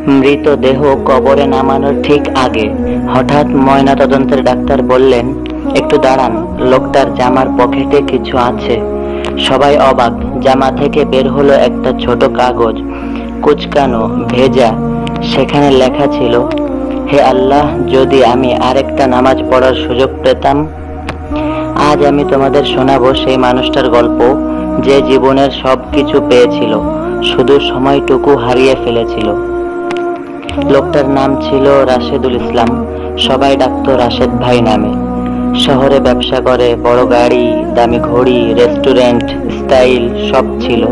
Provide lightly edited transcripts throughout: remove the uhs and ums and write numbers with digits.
মৃতদেহ কবরে নামানোর ঠিক আগে হঠাৎ ময়নাতদন্তের ডাক্তার বললেন, একটু দাঁড়ান, লোকটার জামার পকেটে কিছু আছে। সবাই অবাক। জামা থেকে বের হলো একটা ছোট কাগজ, কুচকানো, ভেজা। সেখানে লেখা ছিল, হে আল্লাহ, যদি আমি আরেকটা নামাজ পড়ার সুযোগ পেতাম। আজ আমি তোমাদের শোনাবো সেই মানুষটার গল্প, যে জীবনের সবকিছু পেয়েছিল, শুধু সময়টুকু হারিয়ে ফেলেছিল। লোকটার নাম ছিল রাশেদুল ইসলাম। সবাই ডাকতো রাশেদ ভাই নামে। শহরে ব্যবসা করে, বড় গাড়ি, দামি ঘড়ি, রেস্টুরেন্ট, স্টাইল সব ছিল,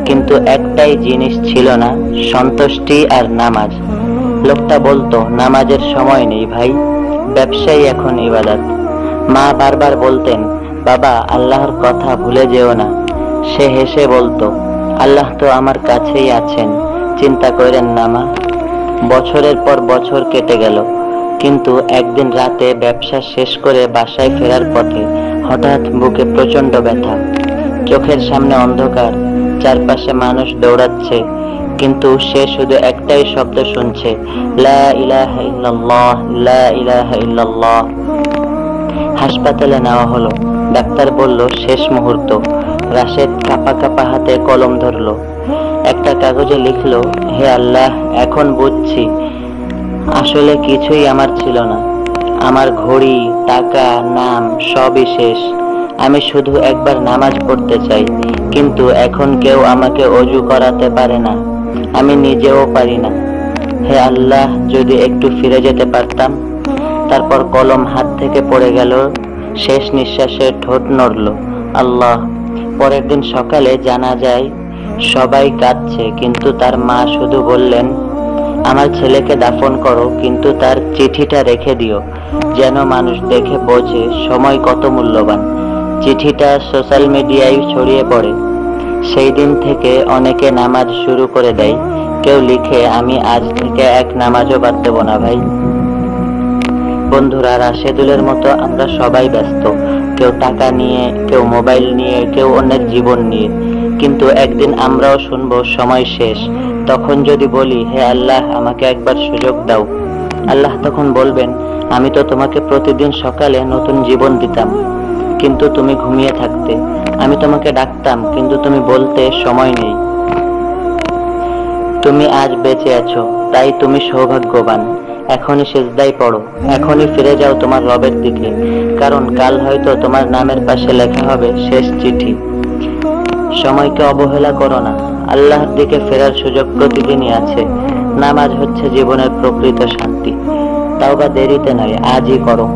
কিন্তু একটাই জিনিস ছিল না, সন্তুষ্টি আর নামাজ। লোকটা বলতো, নামাজের সময় নেই ভাই, ব্যবসাই এখন ইবাদত। মা বারবার বলতেন, বাবা, আল্লাহর কথা ভুলে যেও না। সে হেসে বলতো, আল্লাহ তো আমার কাছেই আছেন, চিন্তা করেন না মা। বছরের পর বছর কেটে গেল, কিন্তু একদিন রাতে ব্যবসা শেষ করে বাসায় ফেরার পথে হঠাৎ বুকে প্রচন্ড ব্যথা। চোখের সামনে অন্ধকার, চারপাশে মানুষ দৌড়াচ্ছে, কিন্তু সে শুধু একটাই শব্দ শুনছে, লা ইলাহা ইল্লাল্লাহ, লা ইলাহা ইল্লাল্লাহ। হাসপাতালে নেওয়া হলো। ডাক্তার বলল, শেষ মুহূর্ত। রাশেদ কাঁপা কাঁপা হাতে কলম ধরলো, একটা কাগজে লিখলো, হে আল্লাহ, এখন বুঝছি আসলে কিছুই আমার ছিল না। আমার ঘড়ি, টাকা, নাম সবই শেষ। আমি শুধু একবার নামাজ পড়তে চাই, কিন্তু এখন কেউ আমাকে অজু করাতে পারে না, আমি নিজেও পারি না। হে আল্লাহ, যদি একটু ফিরে যেতে পারতাম। তারপর কলম হাত থেকে পড়ে গেল, শেষ নিঃশ্বাসে ঠোঁট নড়ল, আল্লাহ। পরের দিন সকালে জানা যায়, সবাই কাঁদছে, কিন্তু তার মা শুধু বললেন, আমার ছেলেকে দাফন করো, কিন্তু তার চিঠিটা রেখে দিও, যেন মানুষ দেখে বোঝে সময় কত মূল্যবান। চিঠিটা সোশ্যাল মিডিয়ায় ছড়িয়ে পড়ে। সেই দিন থেকে অনেকে নামাজ শুরু করে দেয়। কেউ লিখে, আমি আজ থেকে এক নামাজও বাদ দেব না ভাই। বন্ধুরা, রাশেদুলের মতো আমরা সবাই ব্যস্ত, কেউ টাকা নিয়ে, কেউ মোবাইল নিয়ে, কেউ অন্যের জীবন নিয়ে, কিন্তু একদিন আমরাও শুনবো সময় শেষ। তখন যদি বলি, হে আল্লাহ, আমাকে একবার সুযোগ দাও, আল্লাহ তখন বলবেন, আমি তো তোমাকে প্রতিদিন সকালে নতুন জীবন দিতাম, কিন্তু তুমি ঘুমিয়ে থাকতে। আমি তোমাকে ডাকতাম, কিন্তু তুমি বলতে সময় নেই। তুমি আজ বেঁচে আছো, তাই তুমি সৌভাগ্যবান। এখনই সিজদায় পড়ো, এখনই ফিরে যাও তোমার রবের দিকে, কারণ কাল হয়তো তোমার নামের পাশে লেখা হবে শেষ চিঠি। সময়কে অবহেলা করো না, আল্লাহর দিকে ফেরার সুযোগ প্রতিদিনই আছে। নামাজ হচ্ছে জীবনের প্রকৃত শান্তি। তাওবা দেরিতে নয়, আজই করো।